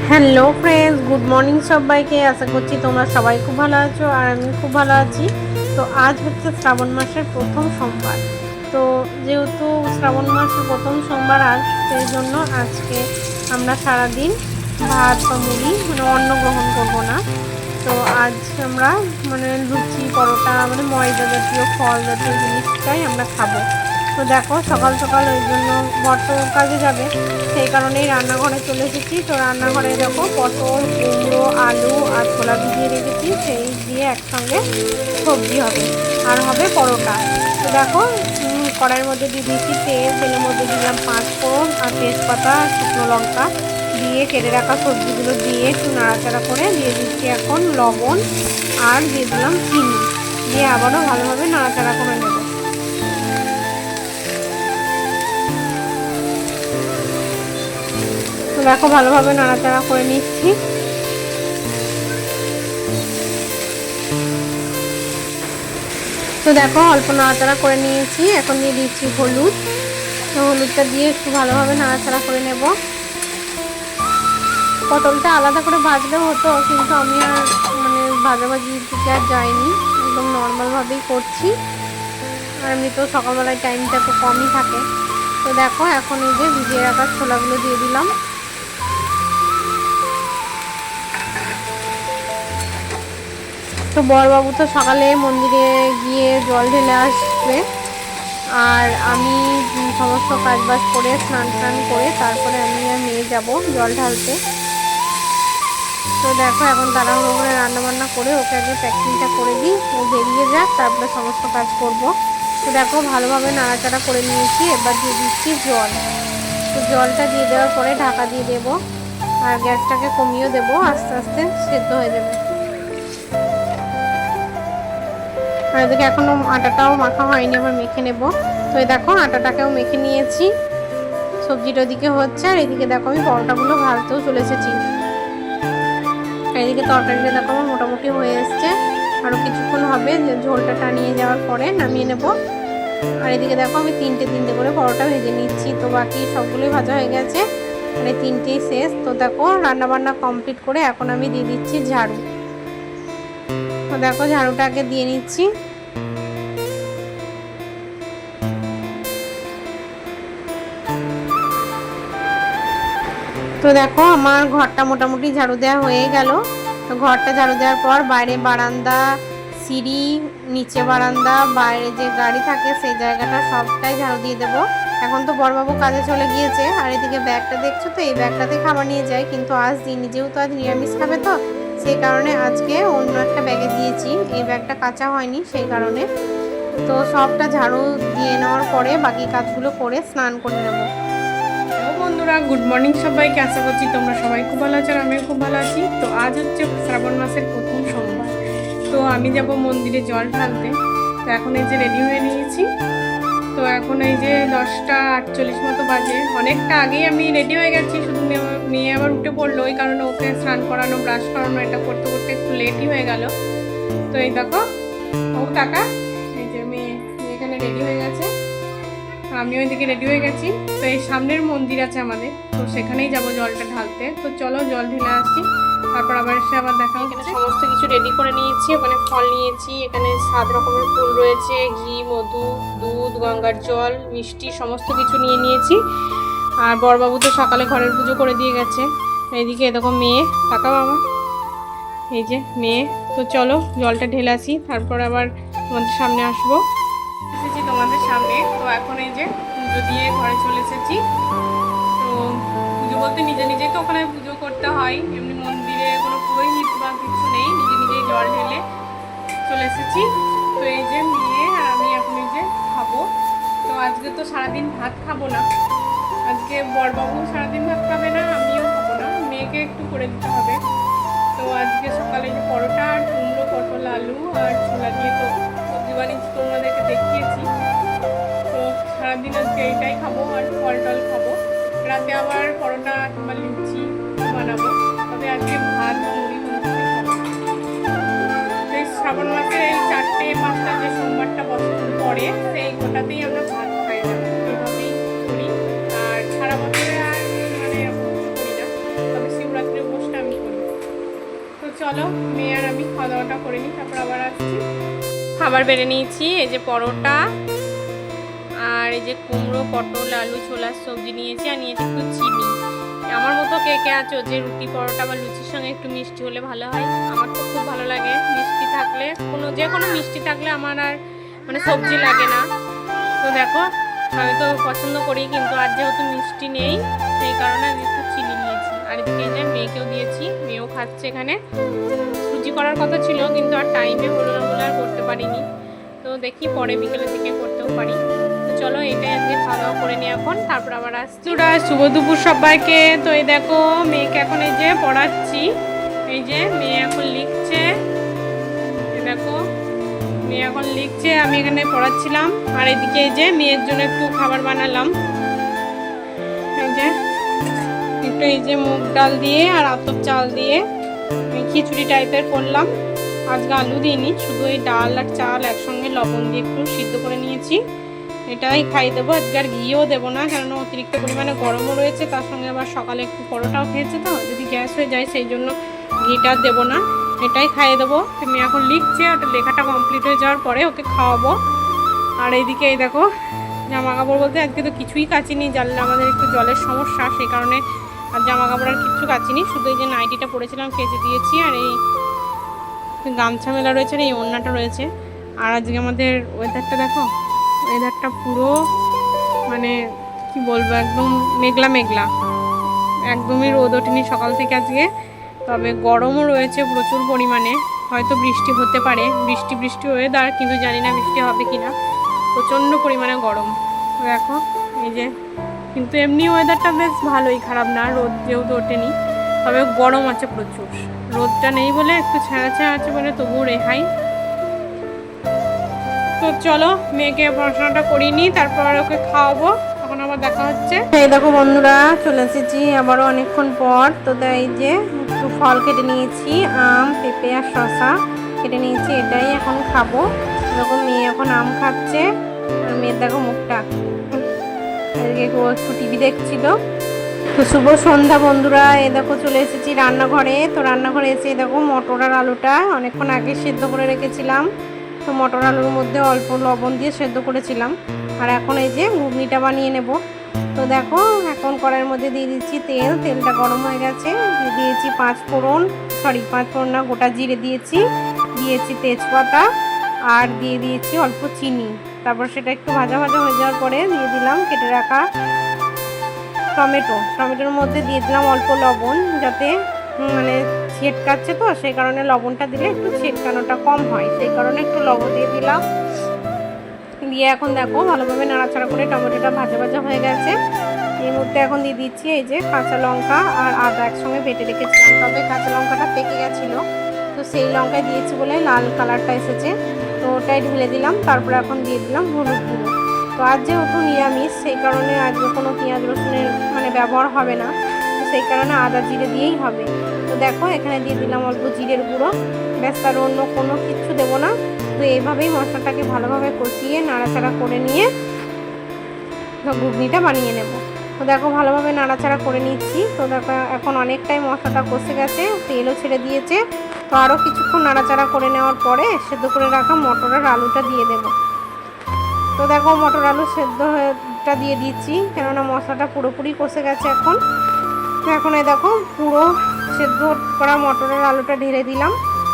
Hello friends, good morning সবাইকে। আশা করছি তোমরা সবাই খুব ভালো আছো আর আমি খুব ভালো আছি। তো আজ হচ্ছে শ্রাবণ মাসের প্রথম সোমবার। তো যেহেতু শ্রাবণ মাসের প্রথম সোমবার আজ, সেই জন্য আজকে আমরা সারাদিন ভাত বা মুড়ি অন্ন গ্রহণ করব না। তো আজ আমরা লুচি পরোটা ময়দা জাতীয় ফল জাতীয় জিনিসটাই আমরা খাবো। তো দেখো সকাল সকাল ওই জন্য বর তো কাজে যাবে, সেই কারণেই রান্নাঘরে চলে এসেছি। তো রান্নাঘরে দেখো পটল, কুমড়ো, আলু আর ছোলা ভিজিয়ে রেখেছি, সেই দিয়ে একসঙ্গে সবজি হবে আর হবে পরোটা। তো দেখো কড়াইয়ের মধ্যে দিয়ে দিয়েছি তেল, তেলের মধ্যে দিলাম 5 ফোড়ন আর তেজপাতা, শুকনো লঙ্কা দিয়ে কেটে রাখা সবজিগুলো দিয়ে একটু নাড়াচাড়া করে দিয়ে দিচ্ছি এখন লবণ আর দিয়ে দিলাম চিনি, দিয়ে আবারও ভালোভাবে নাড়াচাড়া করে নেব। তো দেখো ভালোভাবে নাড়াচাড়া করে নিচ্ছি। তো দেখো অল্প নাড়াচাড়া করে নিয়েছি, এখন দিয়ে দিচ্ছি হলুদ। তো হলুদটা দিয়ে একটু ভালোভাবে নাড়াচাড়া করে নেব। পটলটা আলাদা করে ভাজলেও হতো, কিন্তু আমি আর ভাজাভাজির দিকে আর যাইনি, একদম নর্মালভাবেই করছি। আর এমনিতেও সকালবেলায় টাইমটা তো কমই থাকে। তো দেখো এখন এই যে ভিজিয়ে রাখা ছোলাগুলো দিয়ে দিলাম। তো বড়বাবু তো সকালে মন্দিরে গিয়ে জল ঢেলে আসবে, আর আমি সমস্ত কাজবাজ করে স্নান টান করে তারপরে আমি আর মেয়ে যাব জল ঢালতে। তো দেখো এখন তাড়াহুড়ো করে রান্নাবান্না করে ওকে আগে প্যাকিংটা করে দিই, ও বেরিয়ে যাক, তারপরে সমস্ত কাজ করব। তো দেখো ভালোভাবে নাড়াচাড়া করে নিয়েছি, এবার দিয়ে দিচ্ছি জল। তো জলটা দিয়ে দেওয়ার পরে ঢাকা দিয়ে দেব, আর গ্যাসটাকে কমিয়েও দেবো, আস্তে আস্তে সেদ্ধ হয়ে যাবে। আর এদিকে এখনও আটাটাও মাখা হয়নি, আবার মেখে নেব। তো এই দেখো আটাটাকেও মেখে নিয়েছি, সবজিটা ওদিকে হচ্ছে, আর এদিকে দেখো আমি পরোটাগুলো ভাজতেও চলে এসেছি। এদিকে তরকারিটা দেখো আমার মোটামুটি হয়ে এসছে, আরও কিছুক্ষণ হবে, যে ঝোলটা টানিয়ে যাওয়ার পরে নামিয়ে নেব। আর এদিকে দেখো আমি তিনটে তিনটে করে পরোটা ভেজে নিচ্ছি। তো বাকি সবগুলোই ভাজা হয়ে গেছে, আর এই তিনটেই শেষ। তো দেখো রান্নাবান্না কমপ্লিট করে এখন আমি দিয়ে দিচ্ছি ঝাড়ু। তো দেখো ঝাড়ুটা আগে দিয়ে নিচ্ছি। তো দেখো আমার ঘরটা মোটামুটি ঝাড়ু দেওয়া হয়ে গেল। তো ঘরটা ঝাড়ু দেওয়ার পর বাইরে বারান্দা, সিঁড়ি, নিচে বারান্দা, বাইরে যে গাড়ি থাকে সেই জায়গাটা সবটাই ঝাড়ু দিয়ে দেবো। এখন তো বড়বাবু কাজে চলে গিয়েছে, আর এদিকে ব্যাগটা দেখছো, তো এই ব্যাগটাতে খাবার নিয়ে যায়, কিন্তু আজ দিন যেহেতু আজ নিরামিষ খাবে, তো সেই কারণে আজকে অন্য একটা ব্যাগে দিয়েছি, এই ব্যাগটা কাঁচা হয়নি সেই কারণে। তো সবটা ঝাড়ু দিয়ে নেওয়ার পরে বাকি কাজগুলো করে স্নান করে নেবো। বন্ধুরা, গুড মর্নিং সবাইকে। আশা করছি তোমরা সবাই খুব ভালো আছো আর আমিও খুব ভালো আছি। তো আজ হচ্ছে শ্রাবণ মাসের প্রথম সোমবার। তো আমি যাব মন্দিরে জল ঢালতে। তো এখন এই যে রেডি হয়ে নিয়েছি। তো এখন এই যে 10:48 মতো বাজে, অনেকটা আগেই আমি রেডি হয়ে গেছি, শুধু মেয়ে আবার উঠে পড়লো, ওই কারণে ওকে স্নান করানো, ব্রাশ করানো, এটা করতে করতে একটু লেটই হয়ে গেল। তো এই দেখো ও টাকা, এই যে মেয়ে এখানে রেডি হয়ে গেছে, আমিও ওইদিকে রেডি হয়ে গেছি। তো এই সামনের মন্দির আছে আমাদের, তো সেখানেই যাব জলটা ঢালতে। তো চলো জল ঢেলে আসি, তারপর আবার এসে আবার দেখা। এখানে সমস্ত কিছু রেডি করে নিয়েছি, ওখানে ফল নিয়েছি, এখানে 7 রকমের ফুল রয়েছে, ঘি, মধু, দুধ, গঙ্গার জল, মিষ্টি, সমস্ত কিছু নিয়ে নিয়েছি। আর বড়বাবু তো সকালে ঘরের পুজো করে দিয়ে গেছে। এইদিকে এরকম মেয়ে, টাকা বাবা, এই যে মেয়ে। তো চলো জলটা ঢেলে আসি, তারপর আবার তোমাদের সামনে আসবো। এসেছি তোমাদের সামনে। তো এখন এই যে পুজো দিয়ে ঘরে চলে এসেছি। তো পুজো বলতে নিজে নিজেই তো ওখানে পুজো করতে হয়, এমনি মন্দিরে কোনো পুরোহিত বা কিছু নেই, নিজে নিজেই জল ঢেলে চলে এসেছি। তো এই যে মেয়ে আর আমি এখন এই যে খাবো। তো আজকে তো সারাদিন ভাত খাবো না, আজকে বড়বাবু সারাদিন ভাত খাবে না, আমিও খাবো না, মেয়েকে একটু করে দিতে হবে। তো আজকে সকালে যে পরোটা আর কুমড়ো, পটল, আলু আর ছোলা দিয়ে তো সবজি বানিয়েছি, তোমাদেরকে দেখিয়েছি। তো সারাদিন আজকে এইটাই খাবো আর ফল টল খাবো, রাতে আবার পরোটা কিংবা লুচি বানাবো, তবে আজকে ভাত বা মুড়ি মন্দিরে খাবো। তো এই শ্রাবণ মাসের এই 4টে-5টা যে সোমবারটা বছর পরে, সেই গোটাতেই আমরা ভাত খাই না, এইভাবেই করি। আর সারা বছরে আর এরকম করি না, তবে শিবরাত্রি চলো মেয়ে আর আমি খাওয়া দাওয়াটা করে নিই, তারপর আবার আসছি। খাবার বেড়ে নিয়েছি, এই যে পরোটা আর এই যে কুমড়ো পটল আলু ছোলার সবজি নিয়েছি, আর নিয়েছি একটু চিনি। আমার মতো কে কে আছো যে রুটি পরোটা বা লুচির সঙ্গে একটু মিষ্টি হলে ভালো হয়? আমার তো খুব ভালো লাগে মিষ্টি থাকলে, যে কোনো মিষ্টি থাকলে আমার আর মানে সবজি লাগে না। তো দেখো আমি তো পছন্দ করি, কিন্তু আর যেহেতু মিষ্টি নেই সেই কারণে আমি একটু চিনি নিয়েছি। আর এদিকে যে মেয়েকেও দিয়েছি, মেয়েও খাচ্ছে। এখানে সুজি করার কথা ছিল কিন্তু আর টাইমে হলো না বলে আর করতে পারিনি। তো দেখি পরে বিকেলের দিকে করতেও পারি। তো চলো এটাই আজকে খাওয়া দাওয়া করে নিই এখন, তারপর আবার আসছি। শুভ দুপুর সবাইকে। তো এই দেখো মেয়েকে এখন এই যে পড়াচ্ছি, এই যে মেয়ে এখন লিখছে, এই দেখো মেয়ে এখন লিখছে, আমি এখানে পড়াচ্ছিলাম। আর এদিকে এই যে মেয়ের জন্য একটু খাবার বানালাম, এই যে একটু এই যে মুগ ডাল দিয়ে আর আতপ চাল দিয়ে খিচুড়ি টাইপের করলাম। আজকে আলু দিইনি, শুধু এই ডাল আর চাল একসঙ্গে লবণ দিয়ে একটু সিদ্ধ করে নিয়েছি, এটাই খাইয়ে দেবো। আজকে আর ঘিও দেবো না, কেননা অতিরিক্ত পরিমাণে গরমও রয়েছে, তার সঙ্গে আবার সকালে একটু পরোটাও খেয়েছে, তো যদি গ্যাস হয়ে যায় সেই জন্য ঘিটা দেবো না, এটাই খাইয়ে দেবো। তুমি এখন লিখছে, ওটা লেখাটা কমপ্লিট হয়ে যাওয়ার পরে ওকে খাওয়াবো। আর এইদিকে এই দেখো জামা কাপড় বলতে আজকে তো কিছুই কাচিনি, জানলে আমাদের একটু জলের সমস্যা, সেই কারণে আর জামা কাপড় আর কিচ্ছু কাচিনি, শুধু এই যে নাইটিটা পরেছিলাম কেচে দিয়েছি, আর এই গামছা মেলা রয়েছে আর এই ওড়নাটা রয়েছে। আর আজকে আমাদের ওয়েদারটা দেখো, ওয়েদারটা পুরো মানে কি বলবো, একদম মেঘলা মেঘলা, একদমই রোদ ওঠেনি সকাল থেকে আজকে। তবে গরমও রয়েছে প্রচুর পরিমাণে, হয়তো বৃষ্টি হতে পারে, বৃষ্টি ওয়েদার, কিন্তু জানি না বৃষ্টি হবে কি না, প্রচণ্ড পরিমাণে গরম দেখো এই যে। কিন্তু এমনি ওয়েদারটা বেশ ভালোই, খারাপ না, রোদ যেহেতু ওঠেনি, তবে গরম আছে প্রচুর, রোদটা নেই বলে একটু ছায়া আছে বলে তবুও রেহাই। তো চলো মেয়েকে পড়াশোনাটা করিয়ে নিই, তারপর ওকে খাওয়াবো, তখন আবার দেখা হচ্ছে। এই দেখো বন্ধুরা চলে এসেছি আবারও অনেকক্ষণ পর। তো এই যে একটু ফল কেটে নিয়েছি, আম পেঁপে আর শসা কেটে নিয়েছি, এটাই এখন খাবো। এরকম মেয়ে এখন আম খাচ্ছে, আর মেয়ের দেখো মুখটা, এদিকে ও একটু টিভি দেখছিল। তো শুভ সন্ধ্যা বন্ধুরা, এই দেখো চলে এসেছি রান্নাঘরে। তো রান্নাঘরে এসে দেখো মটর আর আলুটা অনেকক্ষণ আগে সেদ্ধ করে রেখেছিলাম, তো মটর আলুর মধ্যে অল্প লবণ দিয়ে সেদ্ধ করেছিলাম। আর এখন এই যে ঘুগনিটা বানিয়ে নেব। তো দেখো এখন কড়াইয়ের মধ্যে দিয়ে দিচ্ছি তেল, তেলটা গরম হয়ে গেছে, দিয়ে দিয়েছি পাঁচ ফোড়ন না, গোটা জিরে দিয়েছি তেজপাতা, আর দিয়ে দিয়েছি অল্প চিনি। তারপর সেটা একটু ভাজা ভাজা হয়ে যাওয়ার পরে দিয়ে দিলাম কেটে রাখা টমেটোর মধ্যে দিয়ে দিলাম অল্প লবণ, যাতে মানে ছেটকাচ্ছে, তো সেই কারণে লবণটা দিলে একটু ছেটকানোটা কম হয়, সেই কারণে একটু লবণ দিয়ে দিলাম। দিয়ে এখন দেখো ভালোভাবে নাড়াচাড়া করে টমেটোটা ভাজা ভাজা হয়ে গেছে। এই মধ্যে এখন দিয়ে দিচ্ছি এই যে কাঁচা লঙ্কা আর আদা একসঙ্গে বেটে রেখেছিলাম, তবে কাঁচা লঙ্কাটা পেকে গেছিলো, তো সেই লঙ্কায় দিয়েছি বলে লাল কালারটা এসেছে, তো ওটাই ঢেলে দিলাম। তারপরে এখন দিয়ে দিলাম হলুদ গুঁড়ো। তো আজ যেহেতু নিরামিষ, সেই কারণে আজকে কোনো পেঁয়াজ রসুনের মানে ব্যবহার হবে না, তো সেই কারণে আদা জিরে দিয়েই হবে। তো দেখো এখানে দিয়ে দিলাম অল্প জিরের গুঁড়ো, ব্যাস, তার অন্য কোনো কিছু দেবো না। তো এইভাবেই মশলাটাকে ভালোভাবে কষিয়ে নাড়াচাড়া করে নিয়ে ঘুগনিটা বানিয়ে নেব। তো দেখো ভালোভাবে নাড়াচাড়া করে নিচ্ছি। তো দেখো এখন অনেকটাই মশলাটা কষে গেছে, তেলও ছেড়ে দিয়েছে। তো আরও কিছুক্ষণ নাড়াচাড়া করে নেওয়ার পরে সেদ্ধ করে রাখা মটর আর আলুটা দিয়ে দেব। তো দেখো মটর আলু সেদ্ধটা দিয়ে দিচ্ছি, কেননা মশলাটা পুরোপুরি কষে গেছে এখন। তো এখন এই দেখো পুরো সেদ্ধ করা মটর আর আলুটা ঢেলে দিলাম।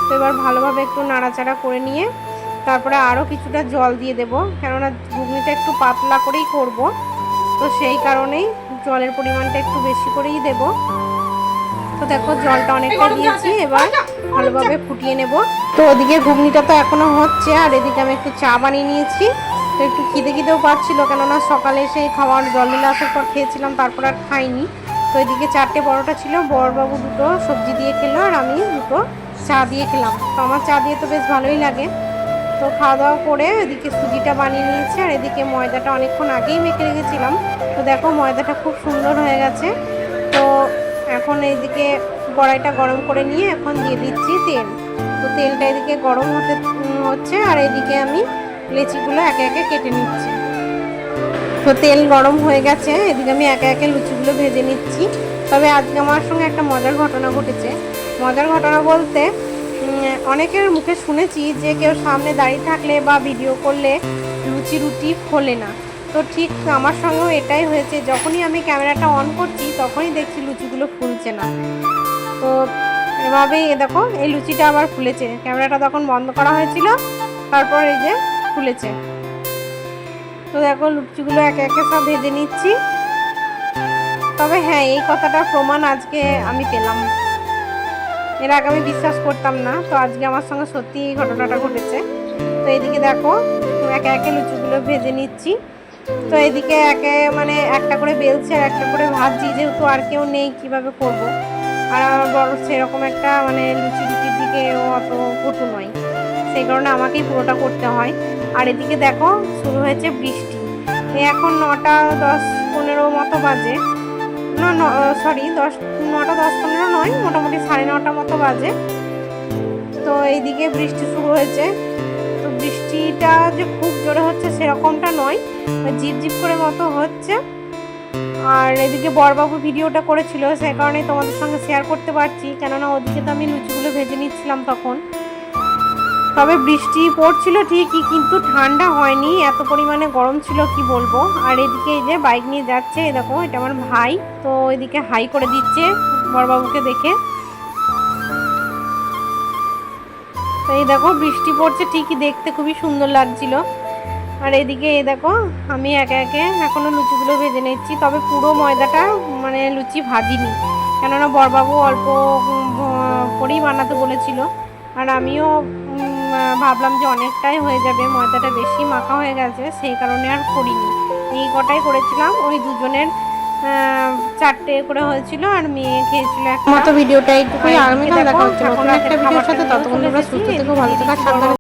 তো এবার ভালোভাবে একটু নাড়াচাড়া করে নিয়ে তারপরে আরও কিছুটা জল দিয়ে দেব, কেননা ঘুগনিটা একটু পাতলা করেই করব, তো সেই কারণেই জলের পরিমাণটা একটু বেশি করেই দেব। তো দেখো জলটা অনেকটা দিয়েছি, এবার ভালোভাবে ফুটিয়ে নেব। তো ওদিকে ঘুগনিটা তো এখনও হচ্ছে, আর এদিকে আমি একটু চা বানিয়ে নিয়েছি। তো একটু খিদেও পাচ্ছিলো, কেননা সকালে সেই খাওয়ার জল ঢেলে আসার পর খেয়েছিলাম, তারপর আর খাইনি। তো এদিকে 4টে পরোটা ছিল, বড়বাবু 2টো সবজি দিয়ে খেলো, আর আমি 2টো চা দিয়ে খেলাম। তো আমার চা দিয়ে তো বেশ ভালোই লাগে। তো খাওয়া দাওয়া করে এদিকে সুজিটা বানিয়ে নিয়েছি, আর এদিকে ময়দাটা অনেকক্ষণ আগেই মেখে রেখেছিলাম। তো দেখো ময়দাটা খুব সুন্দর হয়ে গেছে। তো এখন এইদিকে কড়াইটা গরম করে নিয়ে এখন দিয়ে দিচ্ছি তেল। তো তেলটা এদিকে গরম হচ্ছে, আর এদিকে আমি লেচিগুলো একে একে কেটে নিচ্ছি। তো তেল গরম হয়ে গেছে, এদিকে আমি একে একে লুচিগুলো ভেজে নিচ্ছি। তবে আজকে আমার সঙ্গে একটা মজার ঘটনা ঘটেছে। মজার ঘটনা বলতে অনেকের মুখে শুনেছি যে কেউ সামনে দাঁড়িয়ে থাকলে বা ভিডিও করলে রুটি ফোলে না। তো ঠিক আমার সঙ্গেও এটাই হয়েছে, যখনই আমি ক্যামেরাটা অন করছি তখনই দেখছি লুচিগুলো ফুলছে না। তো এভাবেই দেখো এই লুচিটা আবার ফুলেছে, ক্যামেরাটা তখন বন্ধ করা হয়েছিল, তারপর এই যে ফুলেছে। তো দেখো লুচিগুলো একে একে সব ভেজে নিচ্ছি। তবে হ্যাঁ, এই কথাটার প্রমাণ আজকে আমি পেলাম, এর আগে আমি বিশ্বাস করতাম না। তো আজকে আমার সঙ্গে সত্যি এই ঘটনাটা ঘটেছে। তো এইদিকে দেখো একে একে লুচিগুলো ভেজে নিচ্ছি। তো এদিকে মানে একটা করে বেলছি আর একটা করে ভাজছি, যেহেতু আর কেউ নেই কিভাবে করব। আর আমার বড় সেরকম একটা মানে লুচির দিকে অত পটু নয়, সেই কারণে আমাকেই পুরোটা করতে হয়। আর এদিকে দেখো শুরু হয়েছে বৃষ্টি। এখন 9টা 10-15 মতো বাজে, না সরি 9টা 10-15 নয়, মোটামুটি 9:30 মতো বাজে। তো এইদিকে বৃষ্টি শুরু হয়েছে। তো বৃষ্টিটা যে খুব জোরে হচ্ছে সেরকমটা নয়, ঝিপঝিপ করে মতো হচ্ছে। আর এদিকে বড়বাবু ভিডিওটা করেছিল, সেই কারণে তোমাদের সঙ্গে শেয়ার করতে পারছি, কেননা ওদিকে তো আমি লুচিগুলো ভেজে নিচ্ছিলাম তখন। তবে বৃষ্টি পড়ছিল ঠিকই, কিন্তু ঠান্ডা হয়নি, এত পরিমাণে গরম ছিল কি বলবো। আর এদিকে এই যে বাইক নিয়ে যাচ্ছে, এই দেখো এটা আমার ভাই, তো এদিকে হাই করে দিচ্ছে বড়বাবুকে দেখে। তো এই দেখো বৃষ্টি পড়ছে ঠিকই, দেখতে খুবই সুন্দর লাগছিল। আর এদিকে এই দেখো আমি একে একে এখনও লুচিগুলো ভেজে নিচ্ছি। তবে পুরো ময়দাটা মানে লুচি ভাজিনি, কেননা বড়বাবু অল্প করেই বানাতে বলেছিল। আর আমিও ভাবলাম যে অনেকটাই হয়ে যাবে, ময়দাটা বেশি মাখা হয়ে গেছে, সেই কারণে আর করিনি। এই কটাই করেছিলাম, ওই দুজনের 4টে করে হয়েছিল, আর মেয়ে খেয়েছিল একটা। মতো ভিডিওটা একটুখানি আগামীকাল দেখা হচ্ছে নতুন একটা ভিডিওর সাথে। ততক্ষণ তোমরা সুস্থ থেকো, ভালো থেকো, সাবধানে।